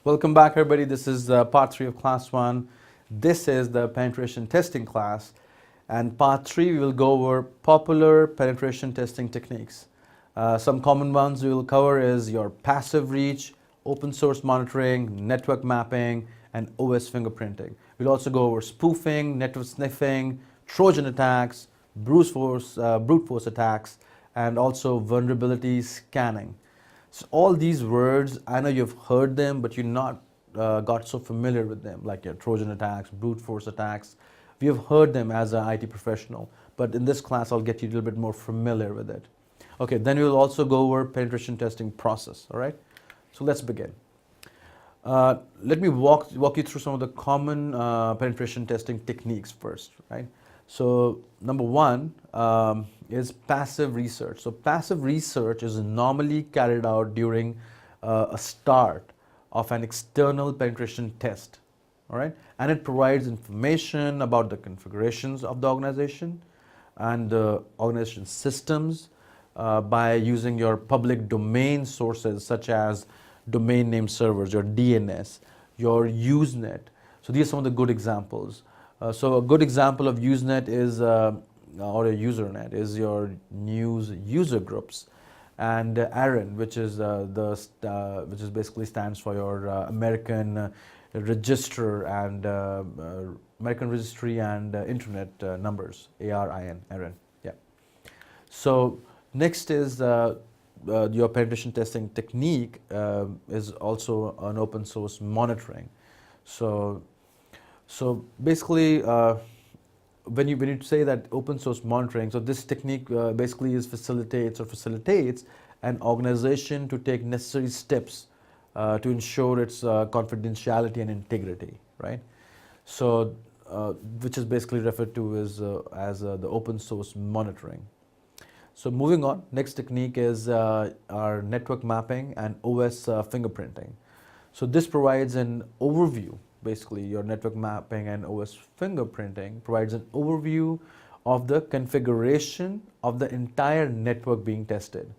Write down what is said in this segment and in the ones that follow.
Welcome back, everybody. This is part 3 of class 1. This is the penetration testing class. And part 3, we will go over popular penetration testing techniques. Some common ones we will cover is your passive reach, open source monitoring, network mapping, and OS fingerprinting. We'll also go over spoofing, network sniffing, Trojan attacks, brute force attacks, and also vulnerability scanning. So all these words, I know you've heard them, but you're not got so familiar with them, like your Trojan attacks, brute force attacks. We have heard them as an IT professional, but in this class, I'll get you a little bit more familiar with it. Okay, then we will also go over penetration testing process, all right? So let's begin. Let me walk you through some of the common penetration testing techniques first, right? So number one is passive research. So passive research is normally carried out during a start of an external penetration test, all right? And it provides information about the configurations of the organization and the organization systems by using your public domain sources such as domain name servers, your DNS, your Usenet. So these are some of the good examples. So a good example of Usenet is, or a usernet, is your news user groups, and ARIN, which is basically stands for your American Register and American Registry and Internet Numbers, ARIN, ARIN. Yeah. So next is your penetration testing technique is also an open source monitoring. So basically, when you say that open source monitoring, so this technique basically facilitates an organization to take necessary steps to ensure its confidentiality and integrity, right? So which is basically referred to as the open source monitoring. So moving on, next technique is our network mapping and OS fingerprinting. So this provides an overview. Basically, your network mapping and OS fingerprinting provides an overview of the configuration of the entire network being tested.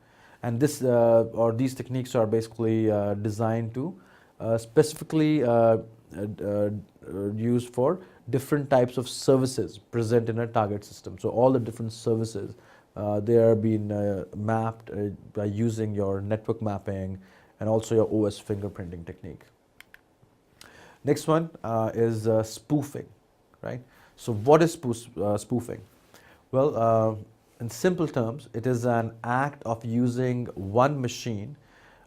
And these techniques are basically designed to specifically used for different types of services present in a target system. So all the different services, they are being mapped by using your network mapping and also your OS fingerprinting technique. Next one is spoofing, right? So what is spoofing? Well, in simple terms, it is an act of using one machine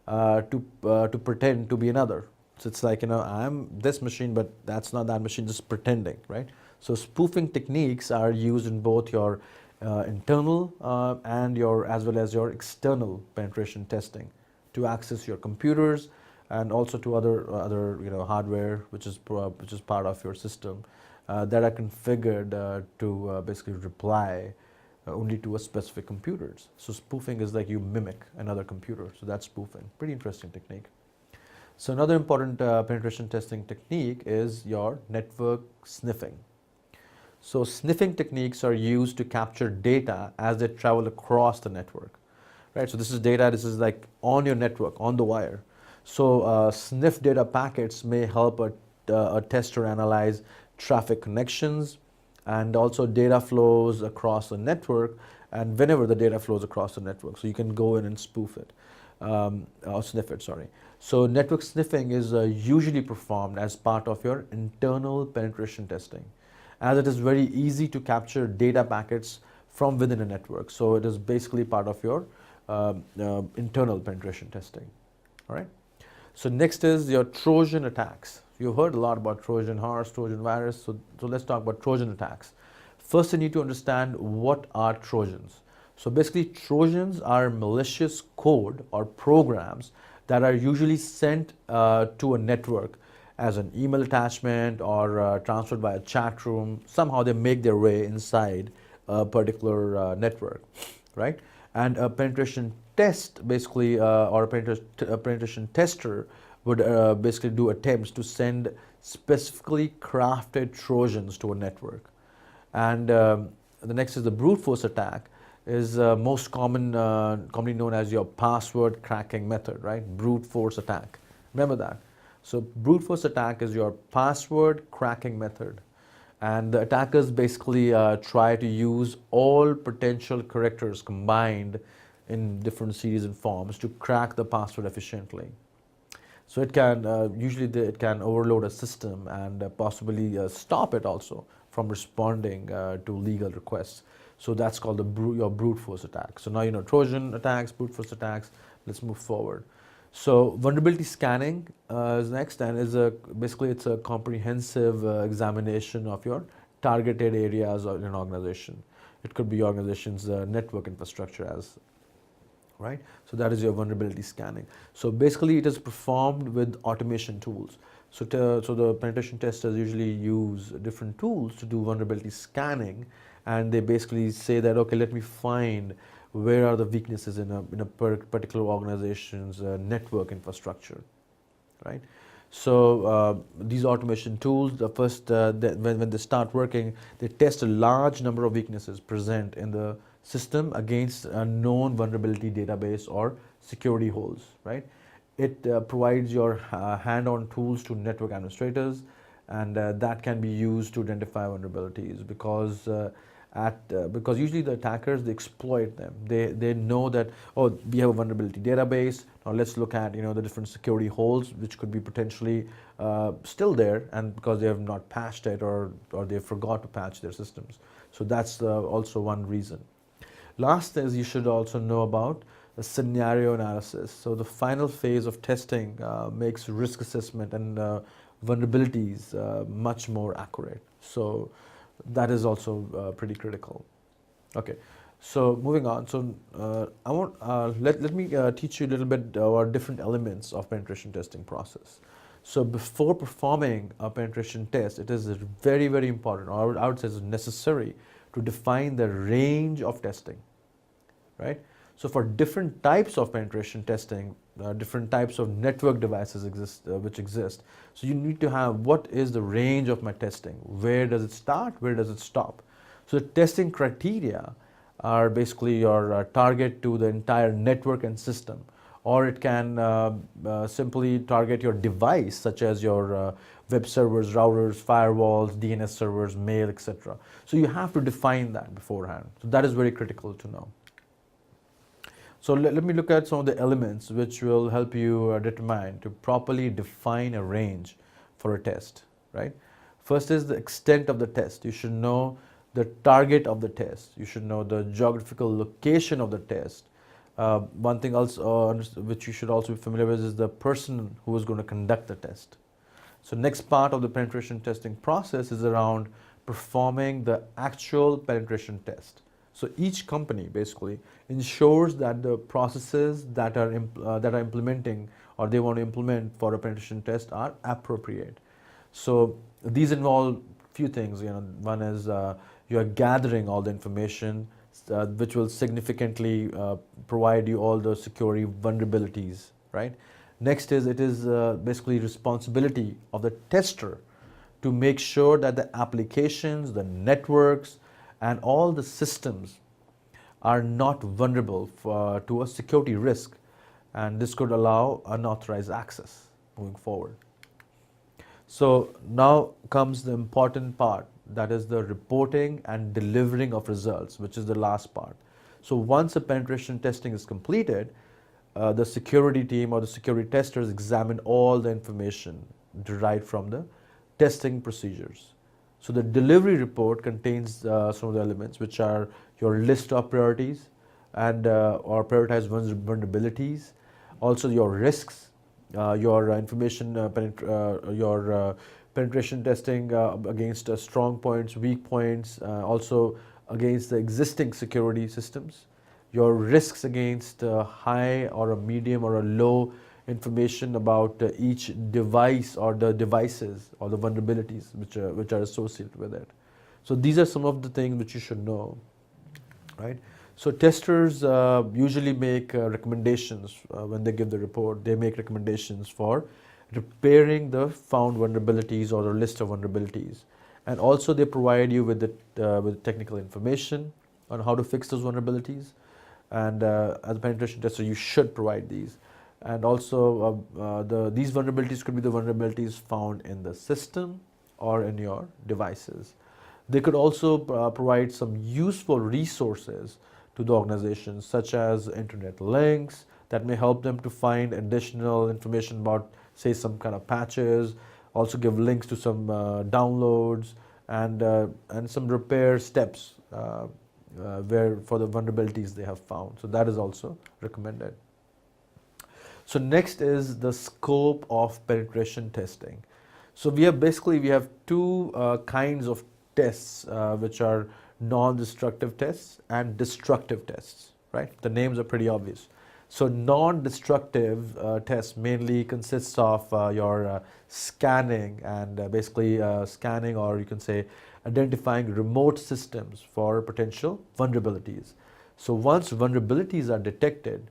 to pretend to be another. So it's like, I'm this machine, but that's not that machine, just pretending, right? So spoofing techniques are used in both your internal and as well as your external penetration testing to access your computers and also to other hardware which is part of your system that are configured to basically reply only to a specific computers. So spoofing is like you mimic another computer. So that's spoofing. Pretty interesting technique. So another important penetration testing technique is your network sniffing. So sniffing techniques are used to capture data as they travel across the network, right? So this is like on your network, on the wire. So sniff data packets may help a tester analyze traffic connections and also data flows across the network, and whenever the data flows across the network. So you can go in and spoof it, or sniff it, sorry. So network sniffing is usually performed as part of your internal penetration testing, as it is very easy to capture data packets from within a network. So it is basically part of your internal penetration testing, all right? So next is your Trojan attacks. You've heard a lot about Trojan horse, Trojan virus, so let's talk about Trojan attacks. First, you need to understand what are Trojans. So basically, Trojans are malicious code or programs that are usually sent to a network as an email attachment or transferred by a chat room. Somehow they make their way inside a particular network, right? And a penetration test basically, or a penetration tester would basically do attempts to send specifically crafted Trojans to a network. And the next is the brute force attack, is most commonly known as your password cracking method, right? Brute force attack. Remember that. So brute force attack is your password cracking method. And the attackers basically try to use all potential characters combined in different series and forms to crack the password efficiently. So it can it can overload a system and possibly stop it also from responding to legal requests. So that's called your brute force attack. So now you know Trojan attacks, brute force attacks. Let's move forward. So vulnerability scanning is next, and basically it's a comprehensive examination of your targeted areas in an organization. It could be organization's network infrastructure as right? So that is your vulnerability scanning. So basically it is performed with automation tools. So the penetration testers usually use different tools to do vulnerability scanning, and they basically say that, okay, let me find where are the weaknesses in a particular organization's network infrastructure, right? So these automation tools, the first when they start working, they test a large number of weaknesses present in the system against a known vulnerability database or security holes, right? It provides your hand-on tools to network administrators, and that can be used to identify vulnerabilities because because usually the attackers, they exploit them. They know that, oh, we have a vulnerability database. Now let's look at the different security holes which could be potentially still there, and because they have not patched it or they forgot to patch their systems. So that's also one reason. Last is you should also know about the scenario analysis. So the final phase of testing makes risk assessment and vulnerabilities much more accurate. So that is also pretty critical. Okay, so moving on. So let me teach you a little bit about different elements of penetration testing process. So before performing a penetration test, it is very, very important, or I would say it's necessary to define the range of testing, right? So for different types of penetration testing, different types of network devices which exist. So you need to have, what is the range of my testing? Where does it start? Where does it stop? So the testing criteria are basically your target to the entire network and system, or it can simply target your device, such as your web servers, routers, firewalls, DNS servers, mail, etc. So you have to define that beforehand. So that is very critical to know. So let me look at some of the elements which will help you determine to properly define a range for a test, right? First is the extent of the test. You should know the target of the test. You should know the geographical location of the test. One thing else which you should also be familiar with is the person who is going to conduct the test. So next part of the penetration testing process is around performing the actual penetration test. So each company basically ensures that the processes that are implementing or they want to implement for a penetration test are appropriate. So these involve few things. One is you are gathering all the information which will significantly provide you all the security vulnerabilities, right? Next is it is basically responsibility of the tester to make sure that the applications, the networks, and all the systems are not vulnerable to a security risk, and this could allow unauthorized access moving forward. So now comes the important part, that is the reporting and delivering of results, which is the last part. So once a penetration testing is completed, the security team or the security testers examine all the information derived from the testing procedures. So the delivery report contains some of the elements, which are your list of priorities and or prioritized vulnerabilities, also your risks, your information, penetration testing against strong points, weak points, also against the existing security systems, your risks against high or a medium or a low information about each device or the devices or the vulnerabilities which are associated with it. So these are some of the things which you should know, right? So testers usually make recommendations when they give the report. They make recommendations for repairing the found vulnerabilities or the list of vulnerabilities, and also they provide you with with technical information on how to fix those vulnerabilities. And as a penetration tester, you should provide these. And also, these vulnerabilities could be the vulnerabilities found in the system or in your devices. They could also provide some useful resources to the organization, such as internet links that may help them to find additional information about, say, some kind of patches. Also, give links to some downloads and some repair steps where for the vulnerabilities they have found. So that is also recommended. So next is the scope of penetration testing. So we have two kinds of tests, which are non-destructive tests and destructive tests, right? The names are pretty obvious. So non-destructive tests mainly consists of your scanning and basically scanning, or you can say identifying remote systems for potential vulnerabilities. So once vulnerabilities are detected,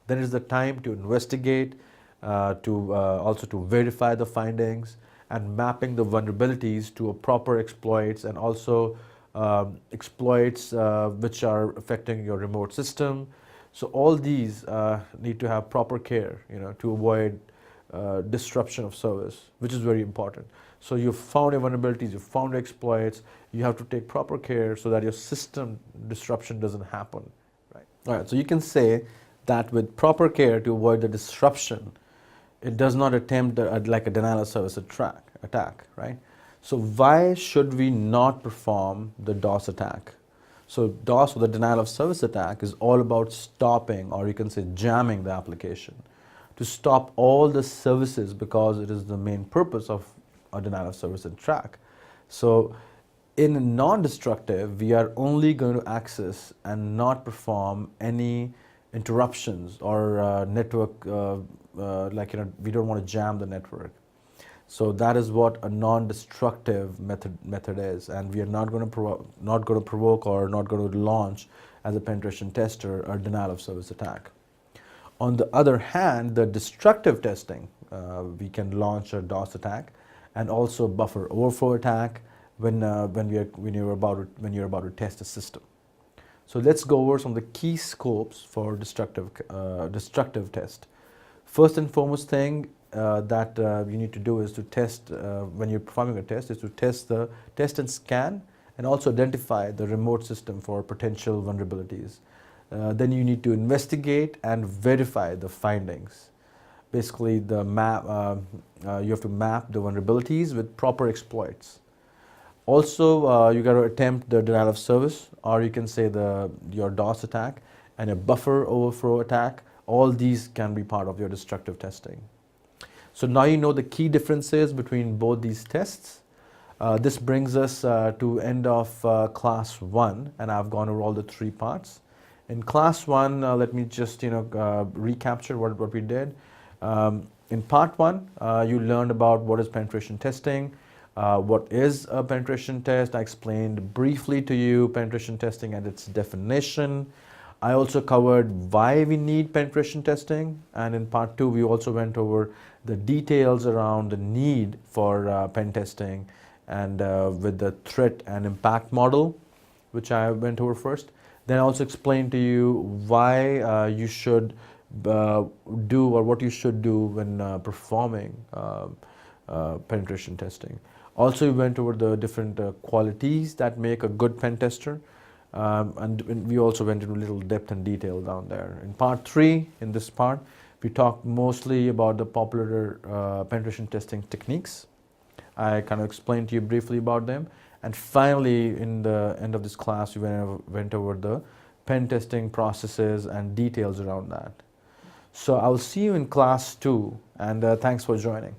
then is the time to investigate, also to verify the findings and mapping the vulnerabilities to a proper exploits, and also exploits which are affecting your remote system. So all these need to have proper care, to avoid disruption of service, which is very important. So you've found your vulnerabilities, you've found exploits, you have to take proper care so that your system disruption doesn't happen, right? All right, so you can say that with proper care to avoid the disruption, it does not attempt like a denial of service attack, right? So why should we not perform the DOS attack? So DOS, or the denial of service attack, is all about stopping, or you can say jamming the application, to stop all the services, because it is the main purpose of a denial of service attack. So in non-destructive, we are only going to access and not perform any interruptions or network, we don't want to jam the network. So that is what a non-destructive method is, and we are not going to provoke or not going to launch as a penetration tester a denial of service attack. On the other hand, the destructive testing, we can launch a DOS attack and also buffer overflow attack when you're about to test a system. So let's go over some of the key scopes for destructive test. First and foremost thing that you need to do is to test, when you're performing a test, is to test and scan, and also identify the remote system for potential vulnerabilities. Then you need to investigate and verify the findings. Basically, you have to map the vulnerabilities with proper exploits. Also, you got to attempt the denial of service, or you can say your DOS attack and a buffer overflow attack. All these can be part of your destructive testing. So now you know the key differences between both these tests. This brings us to end of class 1, and I've gone over all the 3 parts. In class 1, let me just recapture what we did. In part 1, you learned about what is penetration testing, what is a penetration test. I explained briefly to you penetration testing and its definition. I also covered why we need penetration testing, and in part 2 we also went over the details around the need for pen testing, and with the threat and impact model, which I went over first. Then I also explained to you why you should do, or what you should do when performing penetration testing. Also, we went over the different qualities that make a good pen tester, and we also went into a little depth and detail down there. In part 3, in this part, we talked mostly about the popular penetration testing techniques. I kind of explained to you briefly about them. And finally, in the end of this class, we went over the pen testing processes and details around that. So I'll see you in class 2, and thanks for joining.